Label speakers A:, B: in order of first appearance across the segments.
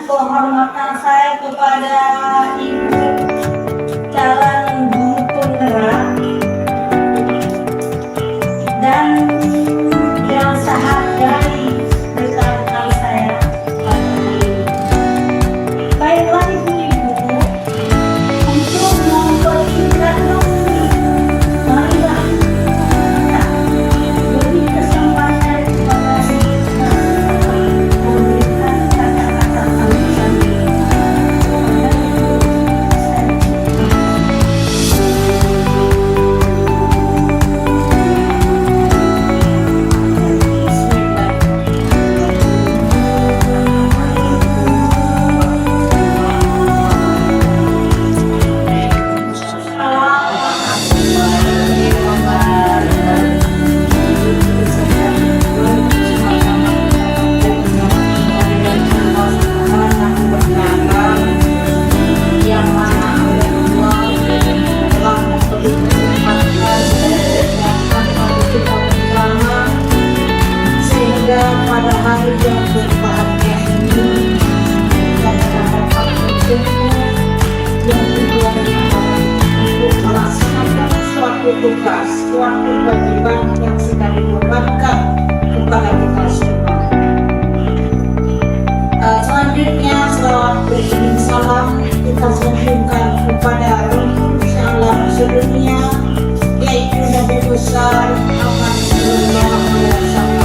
A: penghormatan saya kepada Ibu calon guru penggerak dan yang sehargai rekan-rekan saya pada hari ini. Baiklah ibu-ibu, untuk mempersingkat waktu, marilah kita beri kesempatan kepada kita memberikan kata-kata sambutan kepada ibu saya. Sehingga pada hari yang berbahagia ini kita dapat bertemu yang kedua untuk melaksanakan suatu tugas, suatu kewajiban yang sedang dibebankan kepada kita semua. Selanjutnya selawat beriring salam kita sanjungkan kepada Rasul Salam sedunia, yaitu Nabi besar Muhammad sallallahu alaihi wasallam.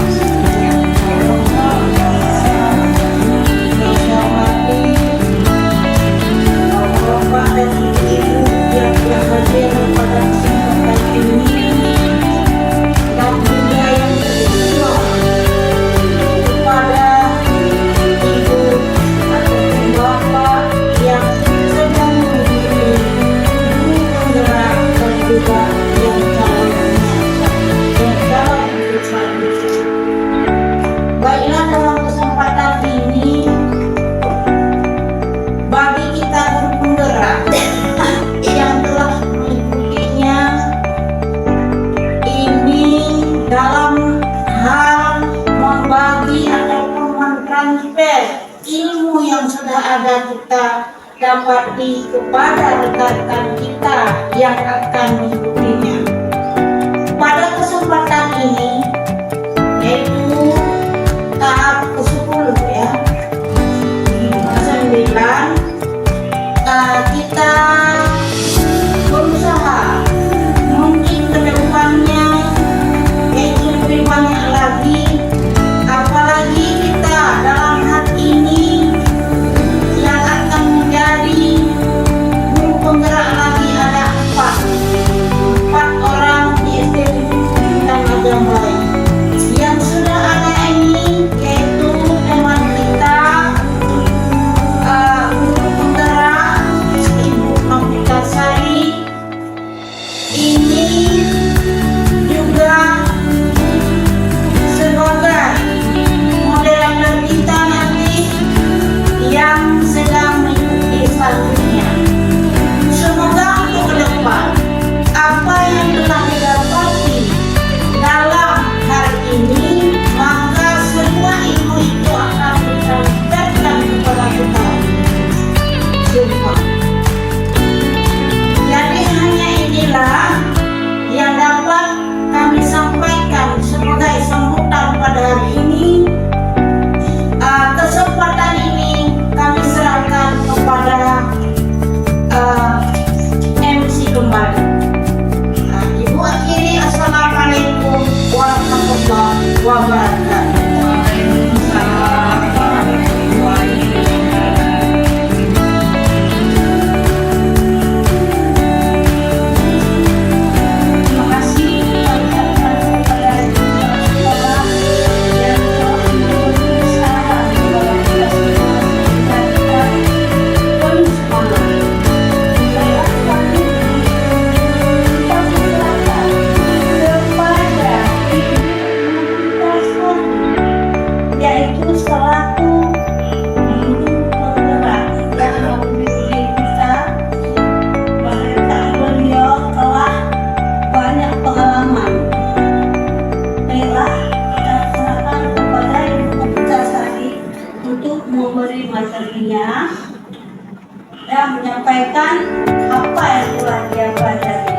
A: Bapak dan Ibu yang berhadir pada kesempatan ini, dan juga yang kedua kepada Ibu ataupun Bapak yang sedang menjadi guru penggerak dan juga yang dalam hidup selanjutnya. Baiklah, dalam kesempatan ini bagi kita guru penggerak yang telah mengikutinya ini dalam hal membagi ataupun mentransfer ilmu yang sudah ada kita dapati kepada rekan-rekan kita yang akan mengikutinya. Pada kesempatan ini yaitu tahap ke-10 ya, 9, kita berusaha mungkin ke depannya yaitu lebih banyak lagi, apalagi kita dalam hal ini yang akan menjadi guru penggerak lagi ada 4 orang di SDN Bintang Ajam Baik. Yang sudah ada ini yaitu semuanya dan menyampaikan apa yang telah dia pelajari.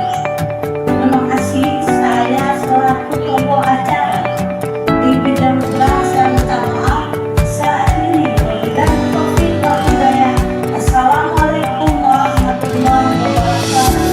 A: Terima kasih, saya selaku pembawa acara TV Darussalam, saya minta maaf saat ini. Wabillahi taufiq wal hidayah. Assalamualaikum warahmatullahi wabarakatuh.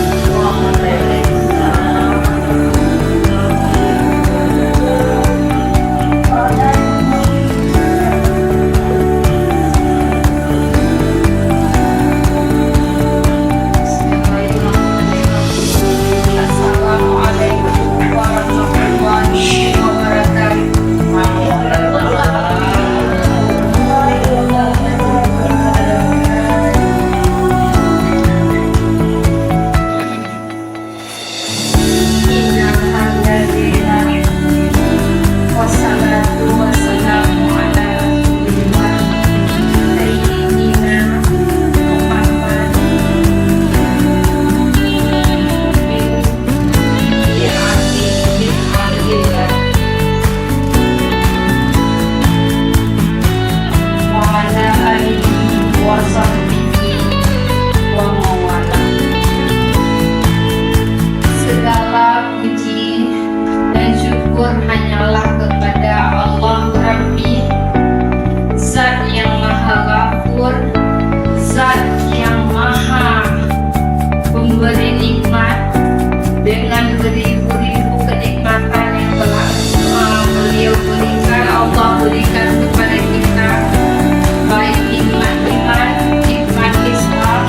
B: Segala puji dan syukur hanyalah kepada Allah Rabbi, Zat yang Maha Ghafur, Zat yang Maha Pemberi nikmat, dengan beribu-ribu kenikmatan yang telah beliau berikan, Allah berikan kepada kita, baik nikmat iman, nikmat Islam,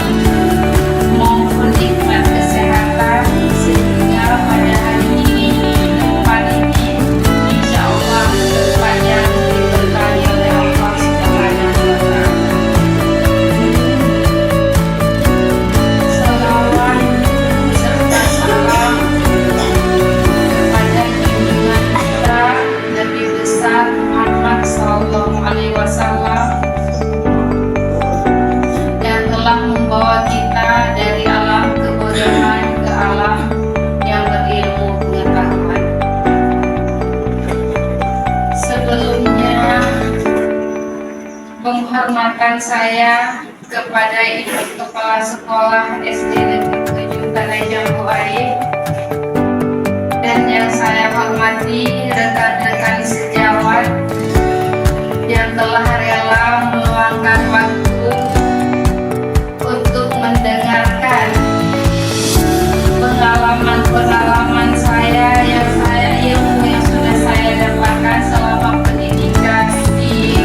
B: maupun nikmat kesehatan, sehingga pada hari ini, tempat ini, insya Allah sepanjang diberkahi oleh Allah Subhanahu wa Ta'ala. Salawat serta salam kepada junjungan kita Nabi besar Muhammad Sallallahu Alaihi Wasallam yang telah membawa kita dari alam kebodohan ke alam yang berilmu pengetahuan. Sebelumnya, penghormatan saya kepada Ibu Kepala Sekolah SD Negeri 7 Tanajang Buayi, dan yang saya hormati rekan-rekan sejawat yang telah rela meluangkan waktu untuk mendengarkan pengalaman saya ilmu yang sudah saya dapatkan selama pendidikan di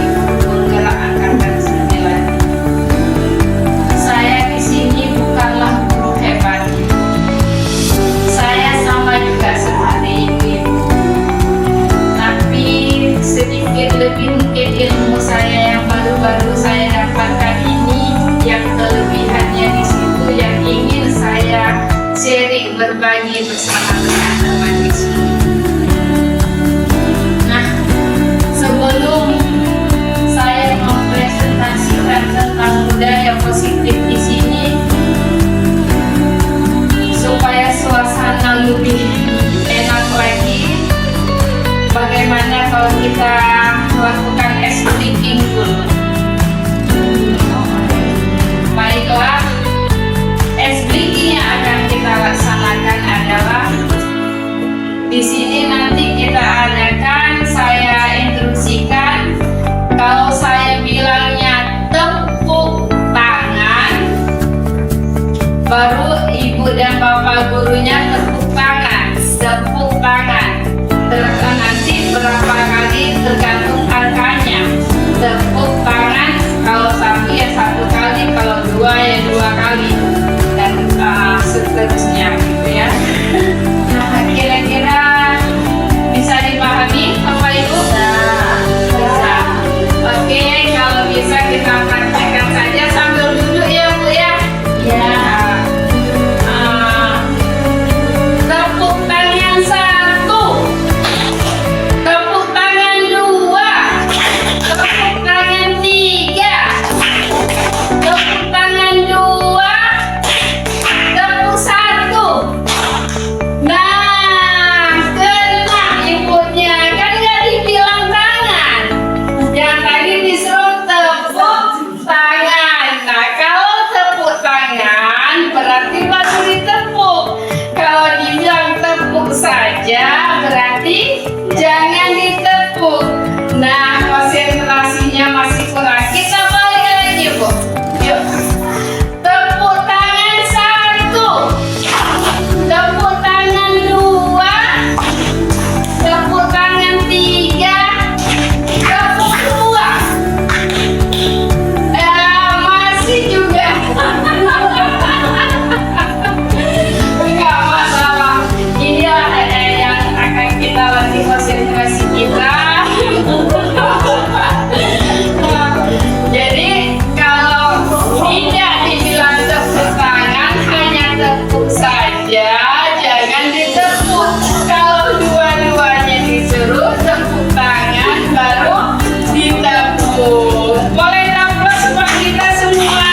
B: Penggerak Angkatan 9. Saya di sini bukanlah guru hebat. Saya sama juga seperti ibu-ibu. Tapi sedikit lebih mungkin ilmu saya yang baru-baru saya dapatkan ini, yang kelebihannya di situ yang ingin saya sharing, berbagi bersama teman-teman di sini. Nah, sebelum saya mempresentasikan tentang budaya positif di sini, supaya suasana lebih enak lagi, bagaimana kalau kita lakukan ice breaking dulu? Baiklah, ice breaking yang akan kita laksanakan adalah berarti baru ditepuk. Kalau dibilang tepuk saja berarti jangan ditepuk. Nah, konsentrasinya masih kurang. Kita balik lagi, Bu. Yuk. Tepuk tangan 1, tepuk tangan 2, tepuk tangan 3, tepuk 2. Masih juga. Enggak masalah. Inilah yang akan kita latih konsentrasi kita. Jadi kalau tidak dibilang tepuk tangan, hanya tepuk saja, jangan ditepuk. Kalau dua-duanya disuruh tepuk tangan, baru ditepuk. Boleh nafas buat kita semua.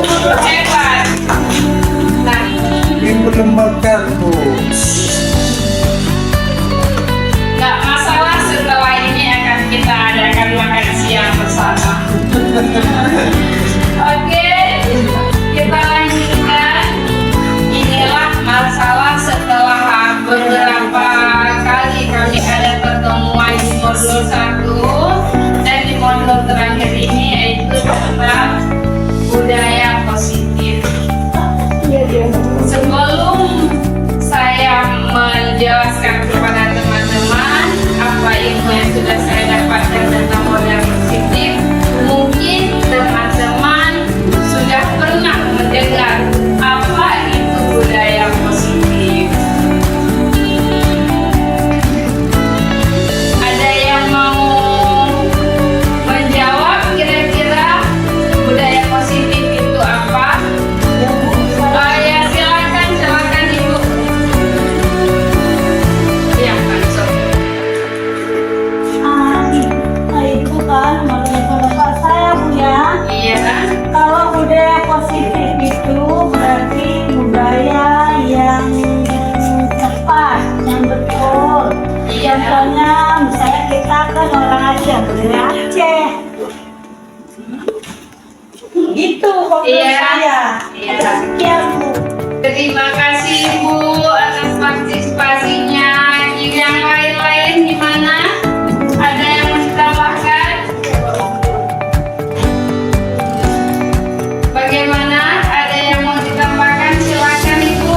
B: Untuk hebat. Nah,
C: Ini belum makan, Bu.
B: nggak masalah, setelah ini akan kita adakan makan siang bersama. Oke, kita lanjutkan. Inilah masalah setelah beberapa kali kami ada pertemuan di modul 1 dan di modul terakhir ini, yaitu tentang budaya positif. Sebelum saya menjelaskan kepada teman-teman apa ilmu yang sudah saya dapatkan tentang budaya positif, mungkin teman-teman sudah pernah mendengar apa itu budaya positif. Ada yang mau menjawab kira-kira budaya positif itu apa? Oh ya, silakan Ibu. Ya, langsung.
A: Itu kan menurut pendapat saya, Bu, ya.
B: Iya.
A: Kalau budaya positif itu berarti budaya yang tepat, yang betul.
B: Iya.
A: Contohnya, misalnya kita kan orang Aceh, budaya Aceh. Gitu kalau menurut
B: Iya.
A: saya.
B: Iya.
A: Sekian, Bu.
B: Terima kasih Ibu atas partisipasinya. Yang lain-lain gimana? Ada yang mau ditambahkan? Bagaimana? Ada yang mau ditambahkan? Silakan Ibu.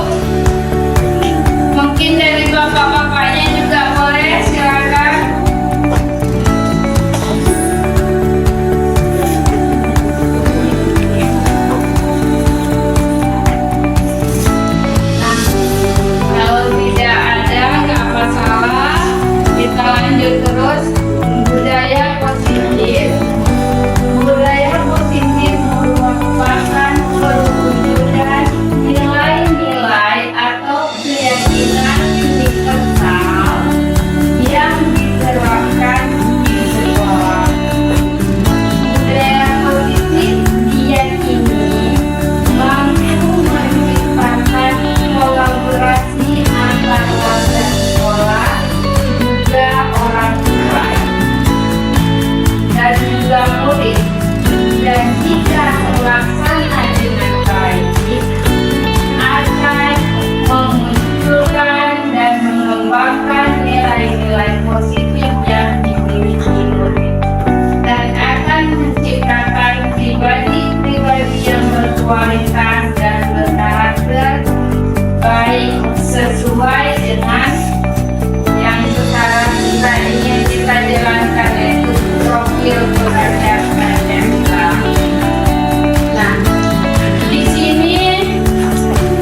B: Mungkin dari bapak-bapaknya juga boleh. Silakan. Kalau tidak ada, nggak masalah. Kita lanjut terus. Budaya positif. Budaya positif merupakan perwujudan nilai-nilai atau keyakinan universal yang diterapkan di sekolah. Budaya positif diyakini mampu menciptakan kolaborasi antar warga sekolah, juga orang tua dan juga murid, dan jika terlaksana dengan baik akan memunculkan dan mengembangkan nilai-nilai positif yang dimiliki murid dan akan menciptakan pribadi-pribadi yang berkualitas dan berkarakter baik sesuai dengan yang sekarang kita jalankan, yaitu profil pekerja kita. Nah, di sini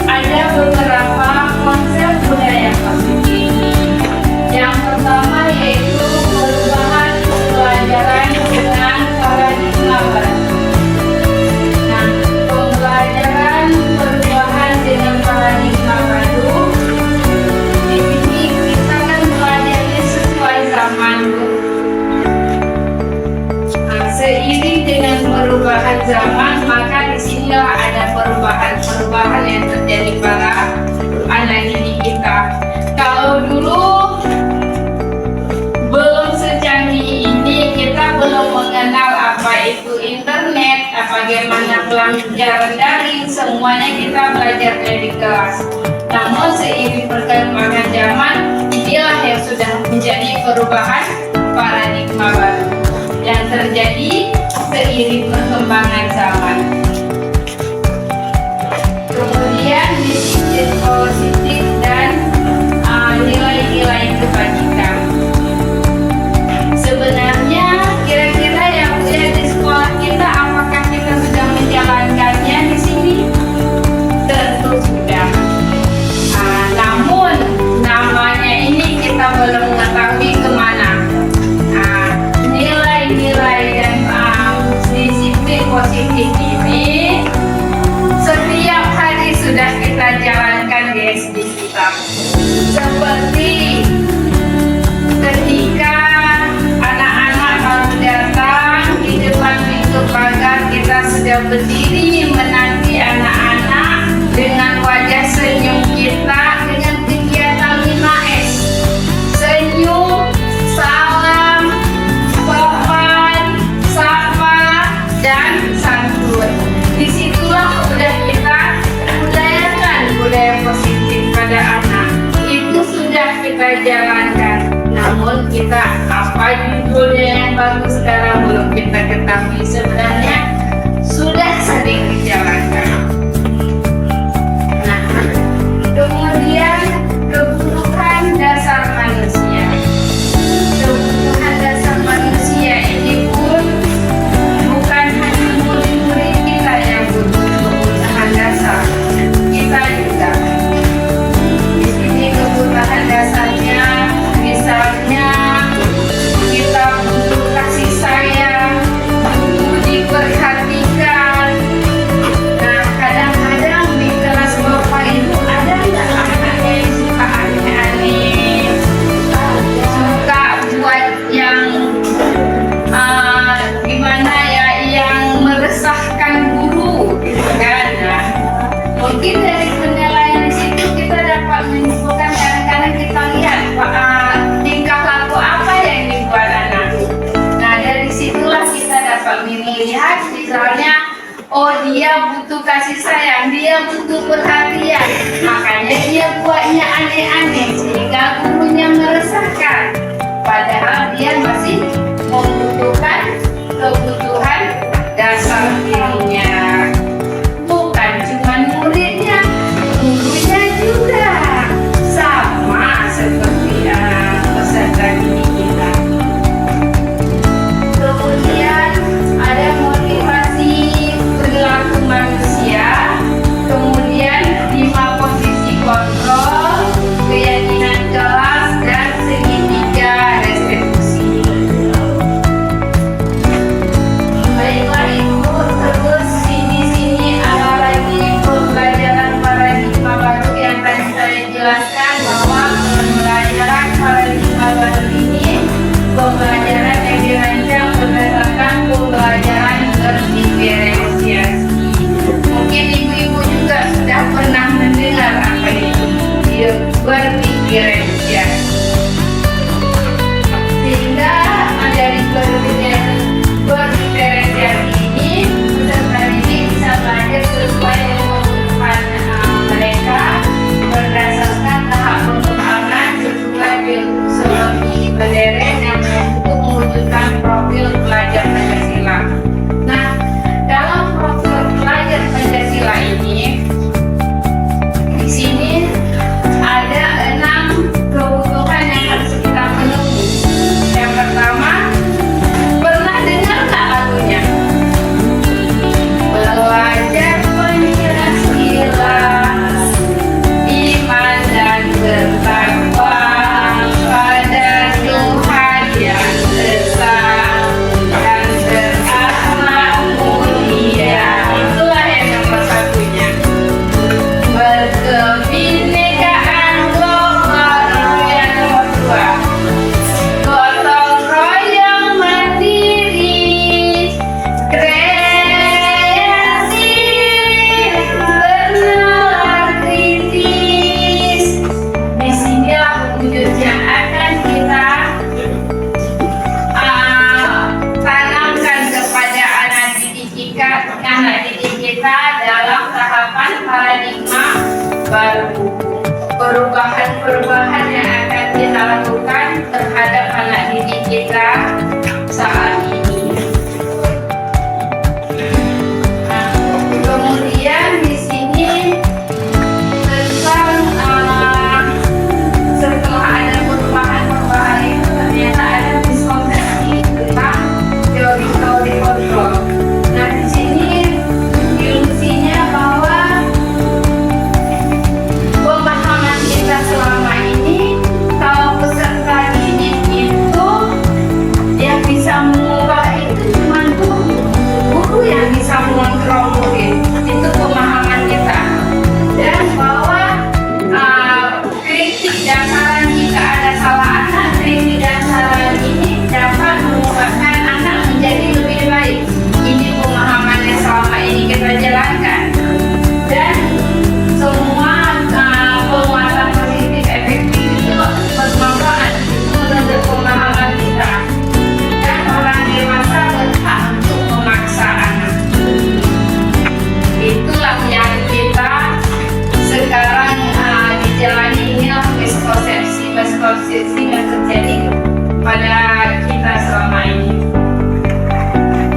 B: ada beberapa konsep budaya positif. Yang pertama yaitu perubahan pembelajaran dengan paradigma baru. Nah, pembelajaran perubahan dengan paradigma baru, di sini kita kan belajarnya sesuai zaman, Bu. Nah, seiring dengan perubahan zaman, maka di sinilah ada perubahan-perubahan yang terjadi pada anak didik kita. Kalau dulu belum secanggih ini, kita belum mengenal apa itu internet, bagaimana pelajaran daring, semuanya kita belajar dari kelas. Namun seiring perkembangan zaman, inilah yang sudah menjadi perubahan paradigma baru yang terjadi seiring perkembangan zaman. Kemudian disiplin positif dan nilai-nilai kebajikan. Sebenarnya kira-kira yang udah di sekolah kita, apakah kita sudah menjalankannya di sini? Tentu sudah. Namun namanya ini kita belum mengetahui kemana. Nilai-nilai dan disiplin positif ini setiap hari sudah kita jalankan di SD kita. Seperti ketika anak-anak baru datang di depan pintu pagar, kita sudah berdiri menanti anak-anak dengan wajah senyum kita dengan kegiatan 5S. Senyum, salam, sopan, sapa, dan santun. Disitulah udah kita budayakan budaya positif pada anak. Itu sudah kita jalankan. Namun kita apa judulnya yang bagus sekarang belum kita ketahui. Sebenarnya sudah sering dijalankan. Nah, kemudian kebutuhan dasar manusia. Kebutuhan dasar manusia ini pun bukan hanya murid-murid kita yang butuh kebutuhan dasar. Kita juga. Di sini kebutuhan dasarnya misalnya kita butuh kasih sayang, butuh diperhatikan. Nah, kadang-kadang di kelas Bapak Ibu ada nggak anaknya yang suka aneh-aneh, suka buat yang gimana ya, yang meresahkan guru, gitu kan? Nah, mungkin dari penilaian di situ kita dapat menyimpulkan, kadang-kadang kita lihat tingkah laku apa yang dibuat anak. Nah, dari situlah kita dapat melihat misalnya, oh dia butuh kasih sayang, dia butuh perhatian, makanya dia buatnya aneh-aneh sehingga gurunya meresahkan. Padahal dia masih membutuhkan kebutuhan dasar dirinya. Bukan cuma muridnya, gurunya juga sama seperti peserta didik kita. Kemudian ada motivasi perilaku manusia, kemudian 5 posisi kontrol, keyakinan kelas, dan segitiga restitusi. anak didik kita dalam tahapan paradigma baru. Perubahan-perubahan yang akan kita lakukan terhadap anak didik kita saat ini. Nah, kemudian di sini tentang setelah ada perubahan-perubahan itu ternyata ada miskonsepsi tentang teori-teori kontrol. Nah, di sini ilusinya bahwa pemahaman kita selama ini kalau peserta didik itu yang bisa mengubah itu cuma guru yang bisa mengontrol murid. Itu pemahaman kita. Dan bahwa kritik dan saran jika ada salah anak, kritik dan saran ini dapat mengubahkan anak menjadi lebih baik. Ini pemahaman yang selama ini kita jalankan. Dan semua penguatan positif efektif itu bermanfaat menurut pemahaman kita. Dan orang dewasa berhak untuk memaksa anak. Itulah yang kita sekarang dijalani, inilah miskonsepsi yang terjadi pada kita selama ini.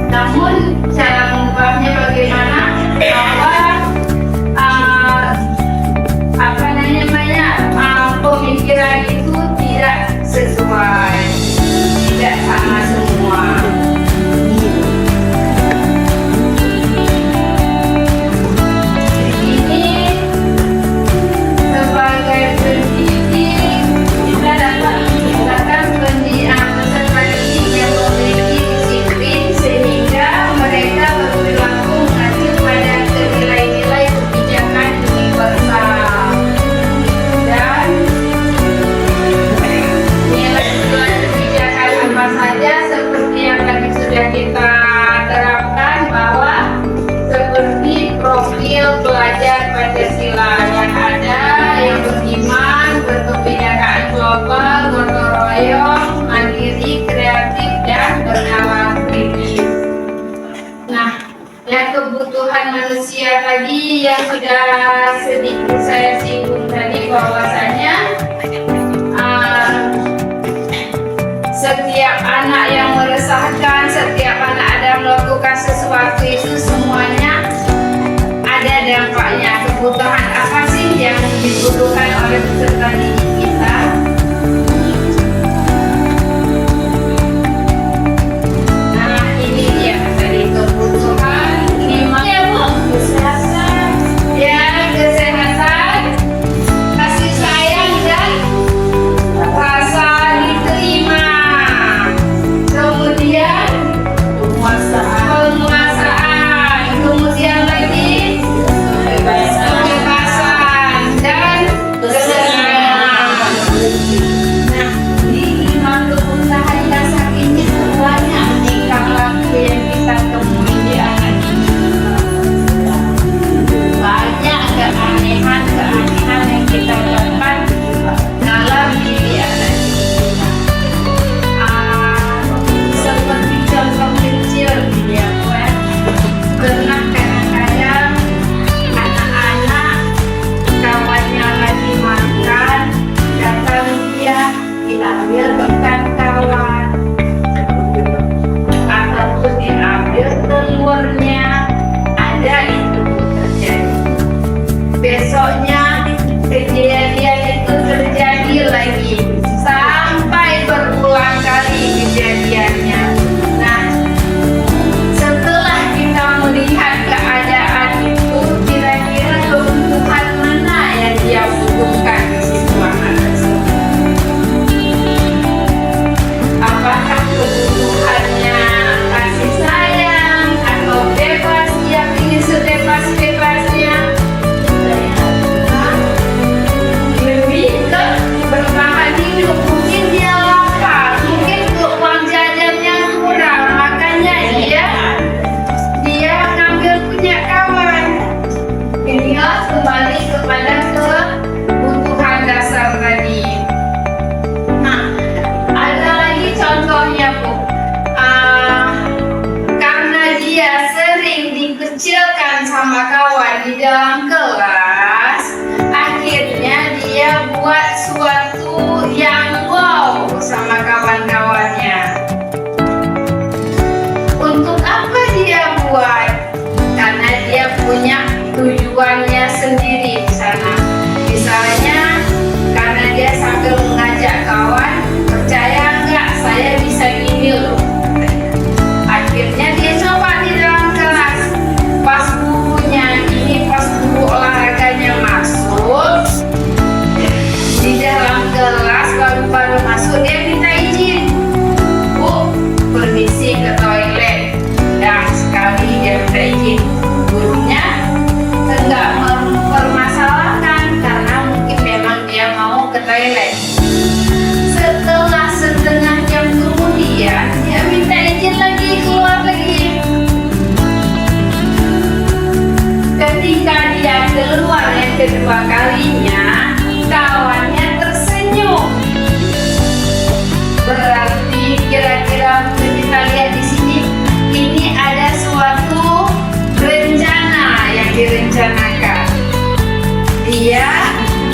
B: Namun cara mengubahnya bagaimana? Bahwa pemikiran itu tidak sesuai, tidak sama semua. Ini sebagai pendidik kita dapat menciptakan peserta didik yang memiliki disiplin sehingga mereka berperilaku mengacu pada nilai-nilai kebijakan universal. Dan nilai-nilai kebijakan apa saja seperti yang tadi sudah kita terapkan, bahwa seperti profil pelajar Pancasila yang ada, yang beriman, berkebinekaan global, gotong royong, mandiri, kreatif, dan bernalar kritis. Nah, yang kebutuhan manusia tadi yang sudah sedikit saya singgung tadi, bahwasanya setiap anak yang meresahkan, setiap anak ada melakukan sesuatu itu semuanya ada dampaknya. Kebutuhan apa sih yang dibutuhkan oleh peserta didik kita? Nah, ini dia tadi kebutuhan 5. Ya, Bu, kesehatan. Ya, kesehatan, kasih sayang dan rasa diterima. Kemudian penguasaan, kemudian lagi kebebasan dan kesenangan. di dalam kelas, akhirnya dia buat suatu yang wow sama kawan-kawannya. Untuk apa dia buat? Karena dia punya tujuannya sendiri di sana. Misalnya, karena dia sambil mengajak kawan, percaya nggak saya bisa gini loh. Akhirnya dia coba di dalam kelas. Pas guru olahraganya masuk di dalam kelas, baru masuk dia minta izin, Bu, permisi ke toilet. Dan sekali dia minta izin, gurunya enggak mempermasalahkan karena mungkin memang dia mau ke toilet. Setelah setengah jam kemudian dia minta izin lagi, keluar lagi. Ketika dia keluar yang kedua kalinya, kawannya tersenyum. Berarti kira-kira kita lihat di sini, ini ada suatu rencana yang direncanakan. Dia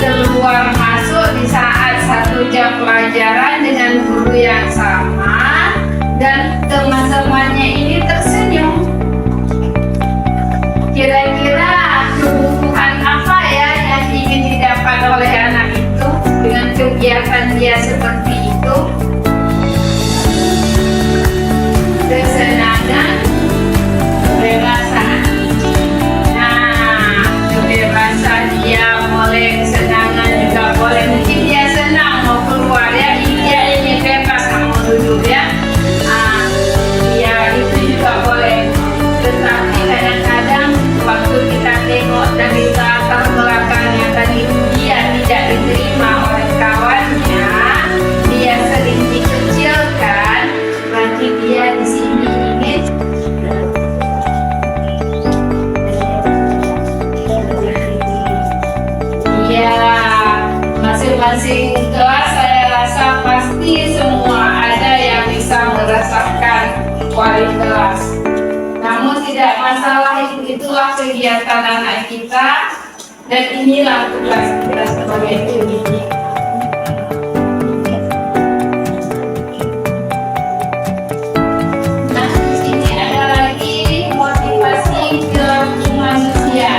B: keluar masuk di saat 1 jam pelajaran dengan guru yang sama, dan teman-temannya ini tersenyum. Kira-kira kebutuhan apa ya yang ingin didapat oleh anak itu dengan kegiatan dia seperti itu? Kesenangan, kebebasan. Nah, kebebasan dia boleh, kesenangan juga boleh. Mungkin dia senang mau keluar ya, dia ingin bebas mau duduk ya. Ya itu juga boleh. Tetapi kadang-kadang waktu kita tengok dari latar belakangnya tadi, dia tidak diterima oleh kawannya, dia sering dikecilkan, berarti dia di sini ingin masing-masing kelas. Saya rasa pasti semua ada yang bisa merasakan kualitas. Namun tidak masalah, itulah kegiatan anak kita dan inilah tugas kita sebagai pendidik. Nah, di sini ada lagi motivasi perilaku manusia.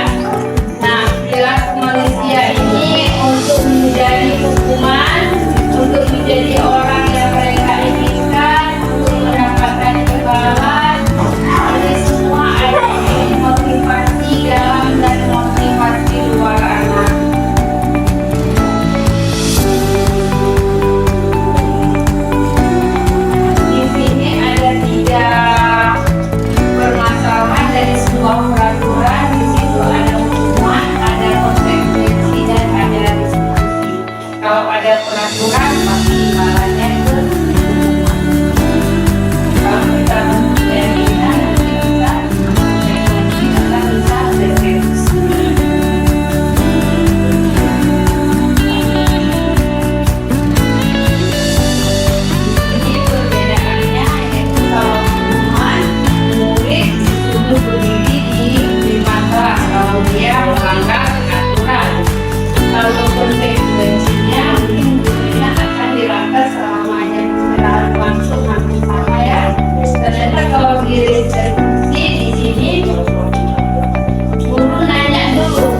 B: Nah, perilaku manusia ini untuk menjadi hukuman, untuk menjadi orang yang mereka inginkan, untuk mendapatkan imbalan. Ini semua ada motivasi dalam dan motivasi luar anak. Di sini ada 3 permasalahan dari sebuah peraturan. Di situ ada hukuman, ada konsekuensi, dan ada diskusi. Kalau ada peraturan, pasti imbalannya itu. Kalau kita menjadikan kita konsekuensi, maka bisa bereksekusi. Ini perbedaannya, yaitu kalau hukuman, murid disuruh berdiri di kelas kalau dia melanggar aturan. Kalau konsekuensinya, mungkin gurunya akan dirangkap selamanya secara langsung hampir sama ya. Ternyata kalau direksekusi di sini, guru nanya dulu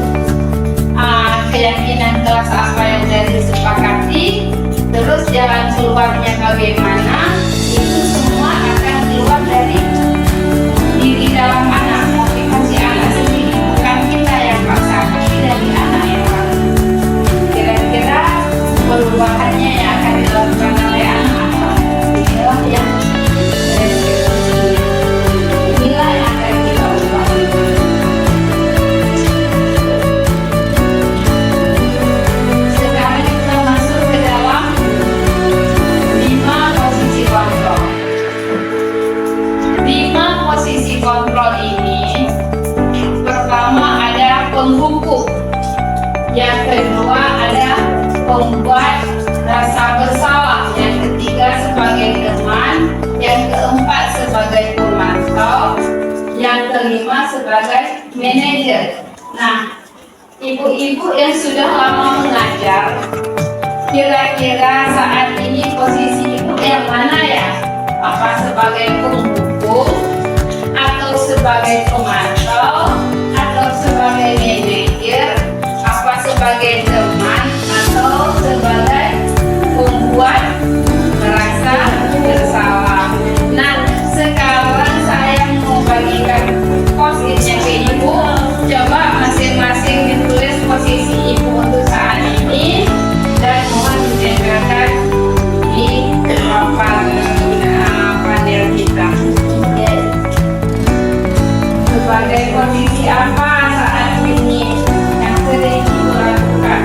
B: keyakinan kelas apa yang sudah disepakati, terus jalan keluarnya bagaimana. Itu semua akan keluar dari diri dalam anak, motivasi anak sendiri, bukan kita yang paksa, tapi dari anak yang paksa. Kira-kira perubahannya yang akan dilakukan oleh anak apa? Inilah yang inilah yang akan kita ubah. Sekarang kita masuk ke dalam 5 posisi kontrol. 5 posisi kontrol ini, pertama ada penghukum, yang kedua ada pembuat rasa bersalah, yang ketiga sebagai teman, yang keempat sebagai pemantau, yang kelima sebagai manajer. Nah, ibu-ibu yang sudah lama mengajar, kira-kira saat ini posisi ibu yang mana ya? Apa sebagai pembuku, atau sebagai pemantau, atau sebagai manajer, apa sebagai teman, atau sebagai pembuat merasa bersalah? Nah, sekarang saya mau bagikan post-itnya ke ibu. Coba masing-masing ditulis posisi ibu untuk saat ini dan mohon ditempelkan di papan panel kita. Sebagai posisi apa saat ini yang sering ibu lakukan?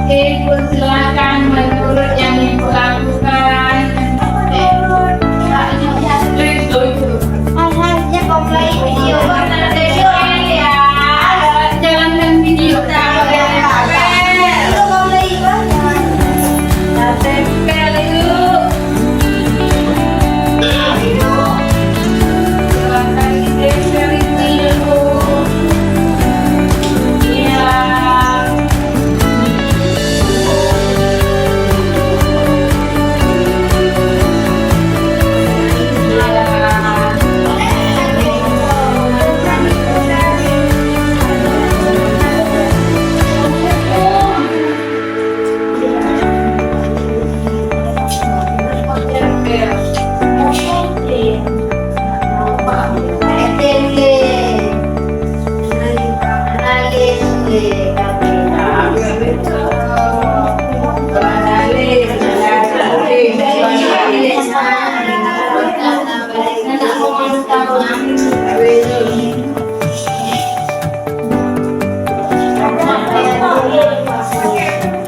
B: Oke, ibu silakan menurut yang ibu lakukan.
A: Akhirnya kau play video.
B: Ya, jalankan video kalau yang
A: Itu kau play banyak.
B: tempel itu. Silakan ditempel itu. Ya.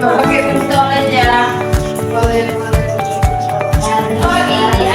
B: Pakai pistol aja. Boleh. Oh, ini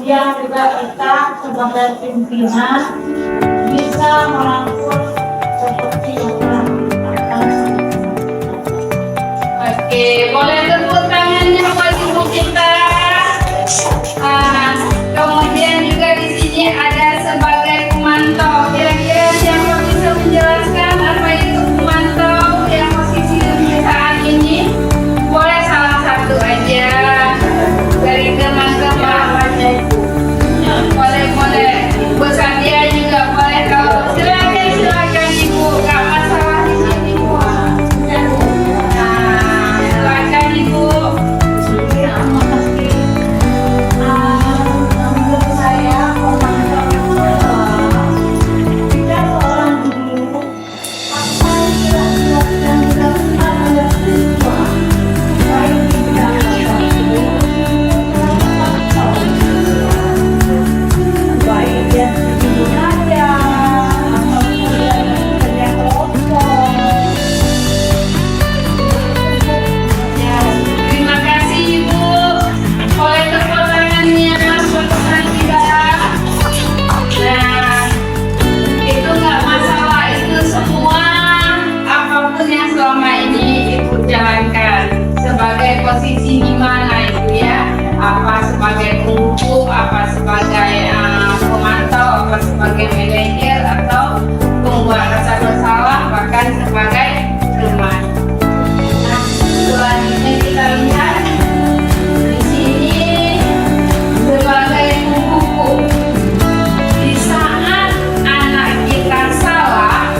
A: kemudian juga kita sebagai pimpinan bisa merangkul seperti yang telah dilakukan.
B: Oke, boleh tepuk tangannya buat ibu kita. Kemudian juga di sini ada sebagai pemantau. Kira-kira siapa bisa menjelaskan apa itu pemantau yang posisi lebih saat ini? Boleh salah satu aja dari teman-teman. Boleh. Bu Sandia juga boleh. Kalau silakan ibu, nggak masalah di sini bu. Silakan ibu.
A: Terima kasih. Menurut saya pemantau itu tidak seorang guru apa yang dilakukan oleh siswa baik di bidang baik yang segi budaya ataupun yang kerja kelompok.
B: Terima kasih ibu. Boleh tepuk tangannya untuk Sandia. Nah, itu nggak masalah, itu semua apapun yang selama ini ibu jalankan sebagai posisi di mana ibu ya, apa sebagai penghukum, apa sebagai pemantau, apa sebagai manajer atau pembuat rasa bersalah, bahkan sebagai teman. Nah, selanjutnya kita lihat di sini sebagai penghukum. Di saat anak kita salah,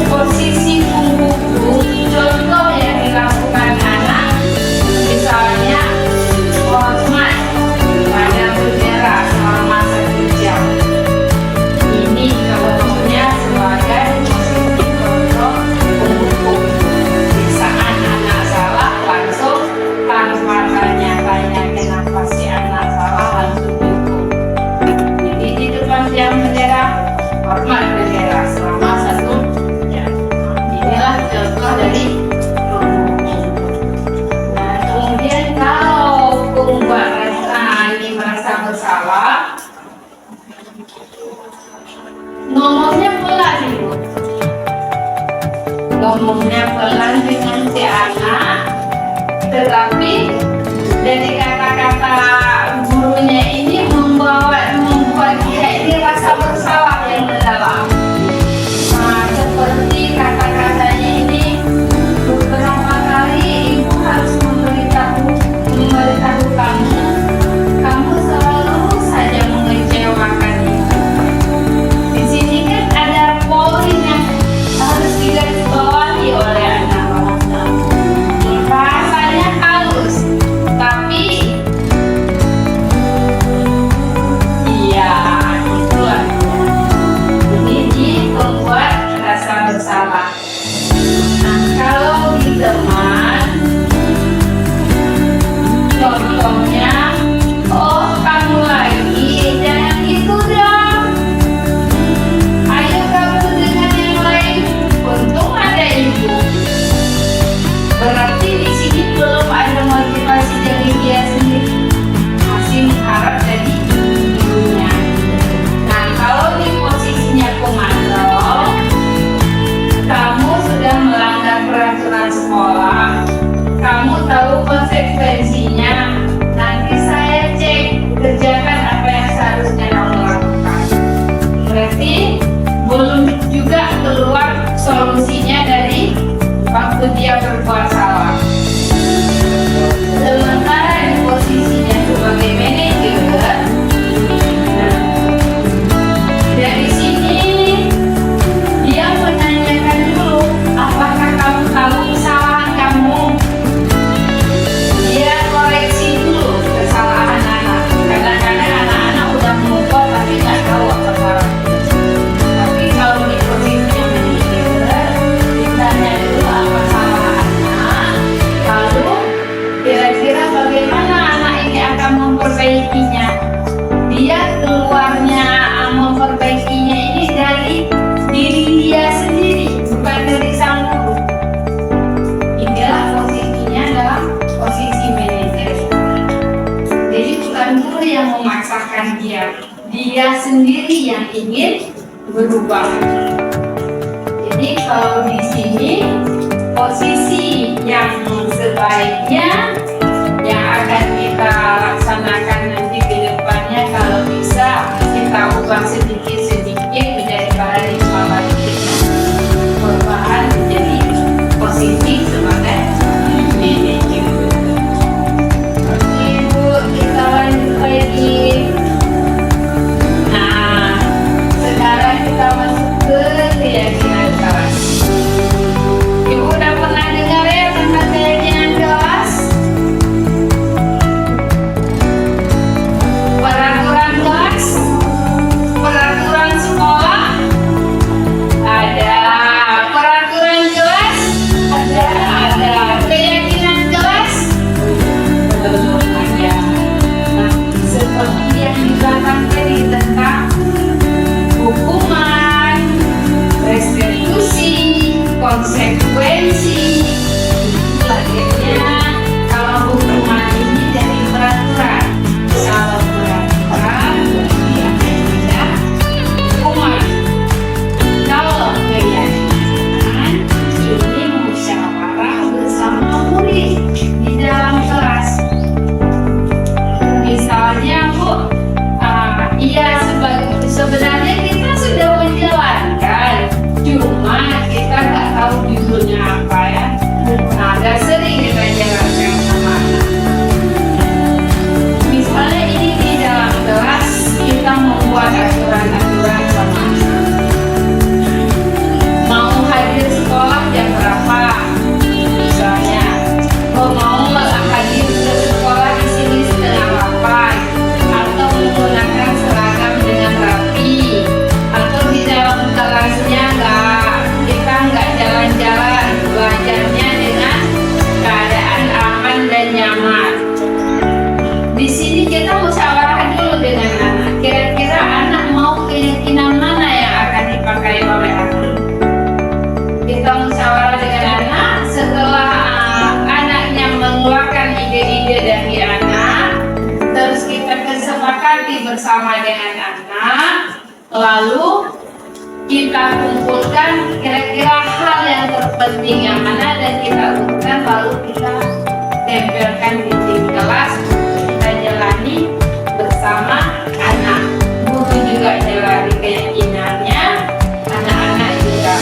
B: posisi penghukum, contoh yang dilakukan anak, misalnya hormat pada bendera selama 1 jam. Ini contohnya sebagai posisi contoh penghukum. Di saat anak salah, langsung tanpa tanya-tanya kenapa si anak salah, langsung dihukum. Jadi di depan tiang bendera, hormat bendera selama 1 jam. Inilah contoh dari penghukum. Nah, kemudian kalau pembuat ini merasa bersalah, ngomongnya pelan ibu. Ngomongnya pelan dengan si anak, tetapi dari kata-kata gurunya ini membuat dia ini rasa bersalah yang mendalam. Nah, seperti kata-katanya ini, beberapa kali ibu harus memberitahu kamu selalu saja mengecewakan ibu. Di sini kan ada poin yang harus digarisbawahi oleh anak-anak. Bahasanya halus, tapi yang memaksakan dia. Dia sendiri yang ingin berubah. Jadi kalau di sini posisi yang sebaiknya yang akan kita laksanakan nanti ke depannya, kalau bisa kita ubah sedikit-sedikit menjadi paradigma baliknya, perubahan menjadi posisi sebagai manajer. Oke Bu, kita lanjut lagi. Nah, sekarang kita masuk ke keyakinan kelas. Ibu udah pernah dengar ya tentang keyakinan kelas? Peraturan kelas? Peraturan sekolah? Ada. Peraturan kelas? Ada. Keyakinan kelas? Belum ada. Nah, seperti yang di belakang tadi tentang hukuman, restitusi, konsekuensi. Akhirnya kalau hukuman ini dari peraturan, kalau peraturan berarti ada hukuman. Kalau keyakinan ini musyawarah bersama murid di dalam kelas. Misalnya Bu, sebenarnya kita sudah menjalankan, cuma kita nggak tahu judulnya apa ya. Nah, agak sering kita jalankan sama anak. Misalnya ini di dalam kelas kita membuat aturan-aturan sama anak. Mau hadir sekolah jam berapa? Misalnya, mau hadir ke sekolah di sini setengah 8, atau menggunakan seragam dengan rapi, atau di dalam kelasnya kita nggak jalan-jalan, belajarnya dengan keadaan aman dan nyaman. Di sini kita musyawarah dulu dengan anak. Kira-kira anak mau keyakinan mana yang akan dipakai oleh anak? Kita musyawarah dengan anak. Setelah anaknya mengeluarkan ide-ide dari anak, terus kita kesepakati bersama dengan anak, lalu kita kumpulkan kira-kira hal yang terpenting yang mana dan kita urutkan, lalu kita tempelkan di kelas. Kita jalani bersama anak. Guru juga jalani keyakinannya, anak-anak juga.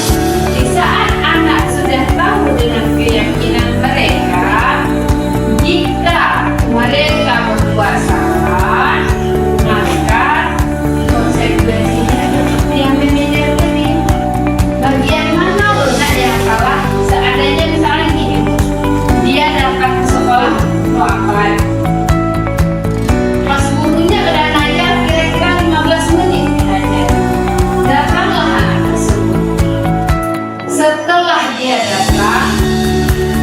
B: Di saat anak sudah tahu dengan keyakinan mereka, jika mereka membuat salah, maka konsekuensinya seperti yang manajer tadi. Bagian mana letak yang salah? Seandainya misalnya gini, dia datang ke sekolah lambat, pas gurunya udah ngajar kira-kira 15 menit ngajar, datanglah anak tersebut. Setelah dia datang,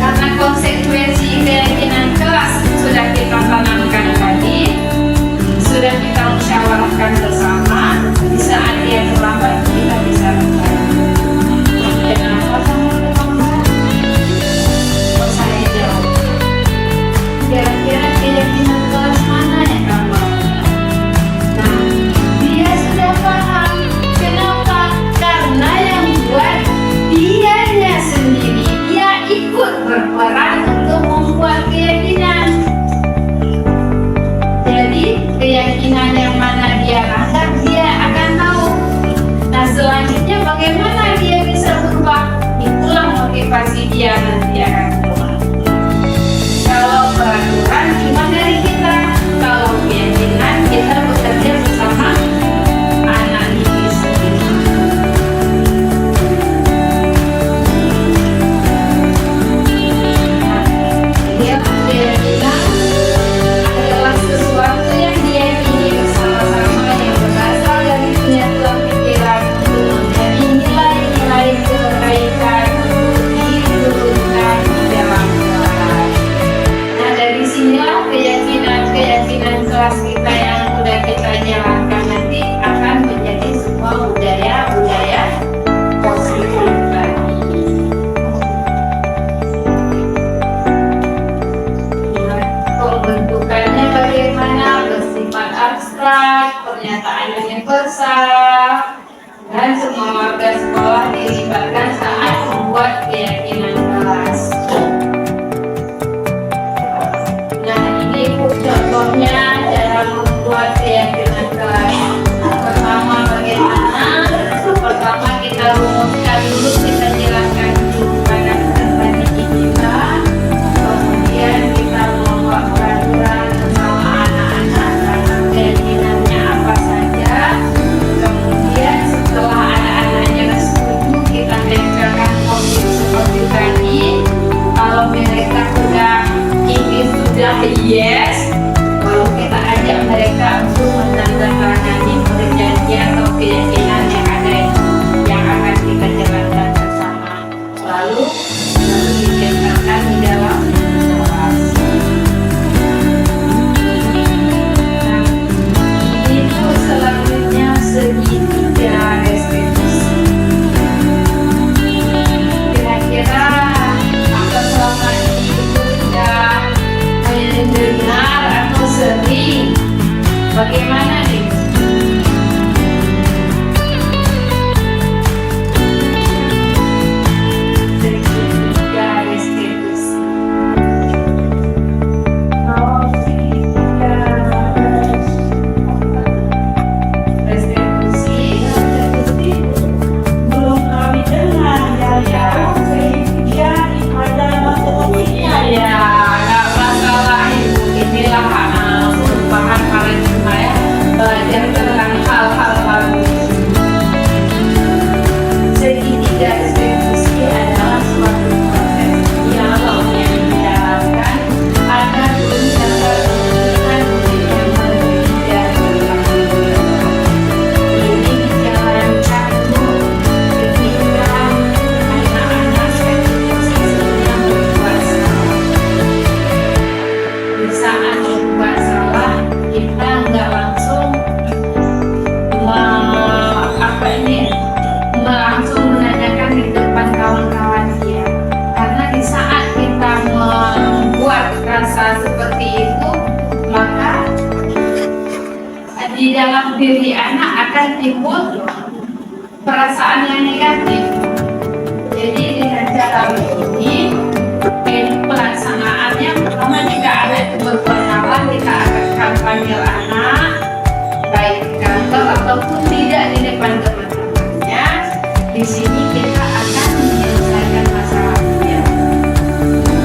B: karena konsekuensi keyakinan kelas sudah kita tanamkan tadi, sudah kita musyawarahkan bersama, di saat dia terlambat kita bisa lakukan. Kenapa kamu terlambat? Kok saya jawab? Kira-kira keyakinan kelas mana yang kamu lakukan? Nah, dia sudah paham. Kenapa? Karena yang buat dianya sendiri, dia ikut berperan untuk membuat keyakinan. Jadi keyakinan yang mana dia langgar, dia akan tahu. Nah, selanjutnya bagaimana dia bisa berubah? Itulah motivasi dia nanti akan keluar. Kalau peraturan cuma dari kita, kalau keyakinan kita bekerja bersama anak ini sendiri. Dia keyakinan adalah sesuatu yang diyakini bersama-sama, yang berasal dari penyatuan pikiran untuk menjadi nilai-nilai kebaikan untuk diturunkan surat, pernyataan universal, dan semua warga sekolah dilibatkan saat membuat keyakinan kelas. Nah, ini contohnya cara membuat keyakinan kelas. Pertama, bagaimana? Pertama, kita rumuskan dulu, kita jelaskan dulu kepada peserta didik kita. Kemudian kita membuat peraturan bersama anak-anak tentang keyakinannya apa saja. Kemudian setelah anak-anaknya setuju, kita tempelkan komik seperti tadi. Kalau mereka sudah yes, lalu kita ajak mereka untuk menandatangani perjanjian atau keyakinan yang ada yang akan kita jalankan bersama. Lalu ditempelkan di dalam kelas. Nah, itu selanjutnya segitiga restitusi. Kira-kira apa selama ini sudah mendengar atau sering? Bagaimana nih? Segitiga restitusi. Restitusi.
A: Belum kami dengar ya. Ya, ada matematikanya ya.
B: Ya, nggak masalah itu. Inilah merupakan paradigma ya, belajar tentang hal-hal baru. Segitiga restitusi adalah suatu proses dialog yang dijalankan antara guru serta pimpinan murid yang berbeda berlaku. Ini dijalankan ketika anak-anak restitusi sedang berbuat salah. Di saat berbuat salah, kita nggak langsung langsung menanyakan di depan kawan-kawan dia, karena di saat kita membuat rasa seperti itu, maka di dalam diri anak akan timbul perasaan yang negatif. Jadi dengan cara ini pelaksanaannya, pertama jika anak itu berbuat salah, kita akan panggil anak baik di kantor ataupun tidak di depan teman-temannya. Di sini kita akan menyelesaikan masalahnya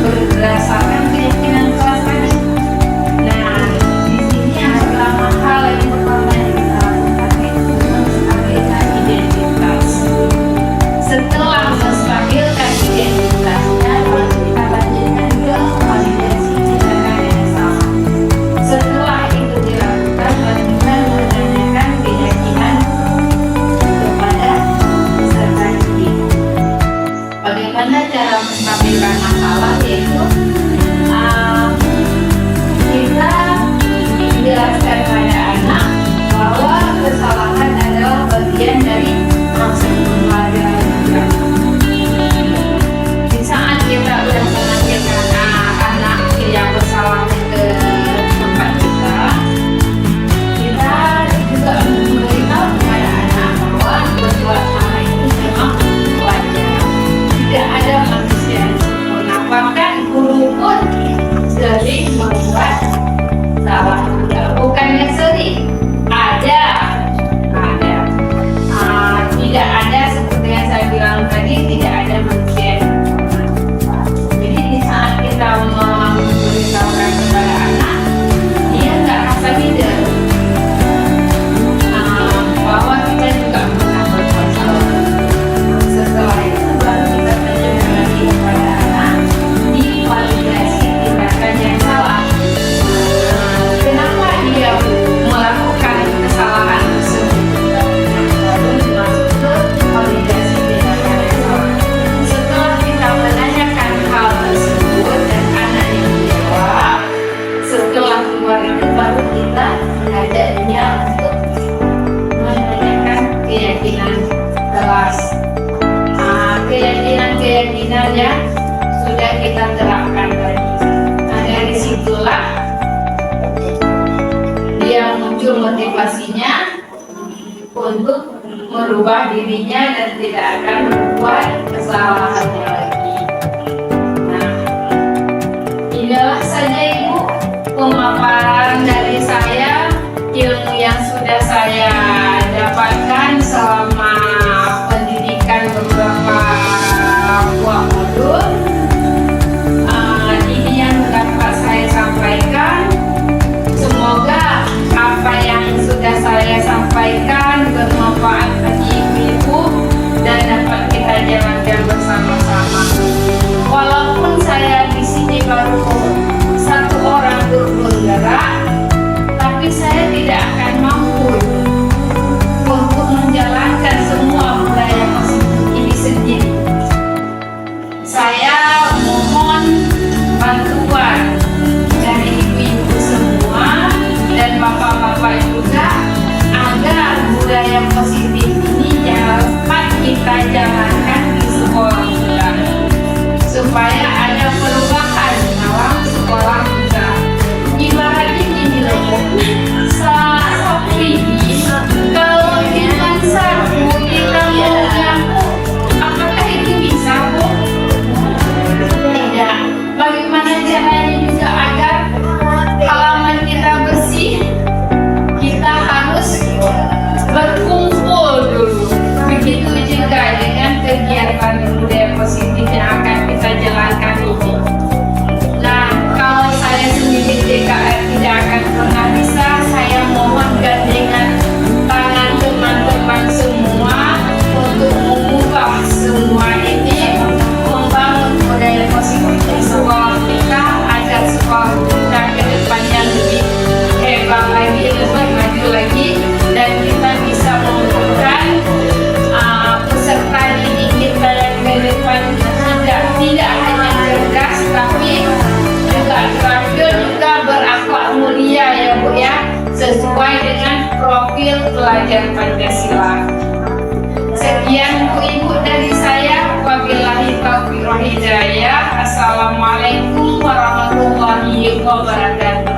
B: berdasarkan keyakinan kelas tadi. Nah, di sini ada beberapa hal yang pertama yang kita lakukan itu menstabilkan identitas. Setelah menstabilkan identitasnya, baru kita lanjutkan ke validasi tindakan yang salah. Setelah itu dilakukan, baru kita menanyakan keyakinan kepada peserta didik. Bagaimana cara menstabilkan masalah? Yaitu kita menjelaskan pada anak bahwa kesalahan adalah bagian dari proses pembelajaran juga. Di saat kita sudah mengajarkan anak yang bersalah ke tempat kita juga memberitahu kepada anak bahwa berbuat salah ini memang wajar. Tidak ada manusia yang sempurna. Bahkan guru pun sering membuat salah juga. Bukannya sering, ada. Tidak ada, seperti yang saya bilang tadi, tidak ada manusia yang sempurna. Jadi di saat kita memberitahukan kepada anak, dia nggak rasa minder bahwa kita juga pernah berbuat salah. Setelah itu baru kita tanyakan lagi kepada anak di validasi tindakan yang salah. Kenapa dia melakukan kesalahan tersebut? Lalu dimasuk ke validasi tindakan yang salah. Setelah kita menanyakan hal tersebut dan anak yang menjawab, setelah keluar itu baru kita ajak dia untuk menanyakan keyakinan kelas. Keyakinan yang sudah kita terapkan tadi. Nah, dari situlah dia muncul motivasinya untuk merubah dirinya dan tidak akan membuat kesalahannya lagi. Nah, inilah saja Ibu pemaparan dari saya, ilmu yang sudah saya dapatkan selama pendidikan beberapa buah modul. Ini yang dapat saya sampaikan. Semoga apa yang sudah saya sampaikan bermanfaat bagi ibu-ibu dan dapat kita jalankan bersama-sama. Walaupun saya di sini baru satu orang bergerak, tapi saya tidak akan mampu untuk menjalankan semua budaya positif ini sendiri. Saya mohon bantuan dari ibu-ibu semua dan bapak-bapak juga agar budaya positif ini dapat kita jalankan di sekolah kita, supaya ada perubahan dalam sekolah kita. Ibaratnya gini loh, seperti ini, kalau dengan sapu kita mau nyapu, apakah itu bisa, Bu? Tidak. Bagaimana caranya juga agar halaman kita bersih? Kita harus berkumpul dulu. Begitu juga dengan kegiatan budaya positif yang akan kita jalankan ini. Nah, kalau saya sendiri DKR tidak akan pernah bisa, saya mohon gandengan tangan teman-teman semua untuk mengubah semua ini, membangun budaya positif di sekolah kita agar sekolah kita ke depannya lebih hebat lagi, lebih maju lagi, dan kita bisa memberikan peserta didik kita yang ke depan tidak hanya cerdas tapi juga terampil, juga berakhlak mulia ya Bu ya, sesuai dengan profil pelajar Pancasila. Sekian Bu Ibu dari saya. Wabillahi taufiq wal hidayah. Assalamualaikum warahmatullahi wabarakatuh.